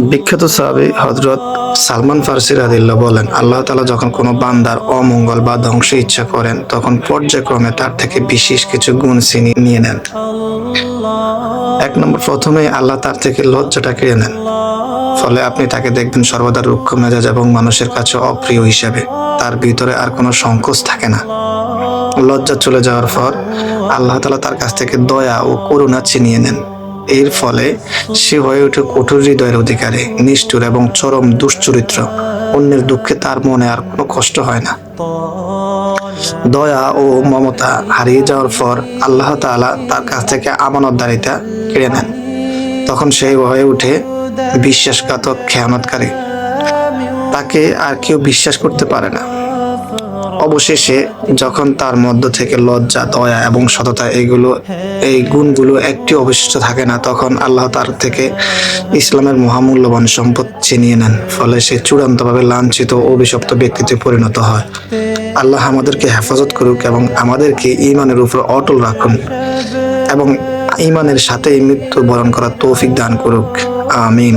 বিখ্যাত সাহাবী হযরত সালমান ফার্সি রাদিয়াল্লাহু বলেন, আল্লাহ তাআলা যখন কোনো বান্দার অমঙ্গল বা ধ্বংস ইচ্ছা করেন তখন পর্যায়ক্রমে তার থেকে বিশেষ কিছু গুণ ছিনিয়ে নিয়ে নেন। ১ নম্বর, প্রথমেই আল্লাহ তার থেকে লজ্জাটা কেড়ে নেন। ফলে আপনি তাকে দেখবেন সর্বদা রুক্ষ মেজাজ এবং মানুষের কাছে অপ্রিয় হিসাবে। তার ভিতরে আর কোনো সংকোচ থাকে না। লজ্জা চলে যাওয়ার পর আল্লাহ তাআলা তার কাছ থেকে দয়া ও করুণা ছিনিয়ে নেন। এর ফলে সে হয়ে ওঠে কঠোর হৃদয়ের অধিকারী, নিষ্ঠুর এবং চরম দুশ্চরিত্র। অন্যের দুঃখে তার মনে আর কোনো কষ্ট হয় না। দয়া ও মমতা হারিয়ে যাওয়ার পর আল্লাহ তাআলা তার কাছ থেকে আমানতদারিতা কেড়ে নেন। তখন সে হয়ে ওঠে বিশ্বাসঘাতক, খেয়ানতকারী। তাকে আর কেউ বিশ্বাস করতে পারে না। অবশেষে যখন তার মধ্য থেকে লজ্জা, দয়া এবং সততা এই গুণগুলো একটি অবশিষ্ট থাকে না, তখন আল্লাহ তার থেকে ইসলামের মহামূল্যবান সম্পদ ছিনিয়ে নেন। ফলে সে চূড়ান্তভাবে লাঞ্ছিত ও অভিশপ্ত ব্যক্তিতে পরিণত হয়। আল্লাহ আমাদেরকে হেফাজত করুক এবং আমাদেরকে ঈমানের উপর অটল রাখুন এবং ঈমানের সাথে মৃত্যু বরণ করার তৌফিক দান করুক। আমিন।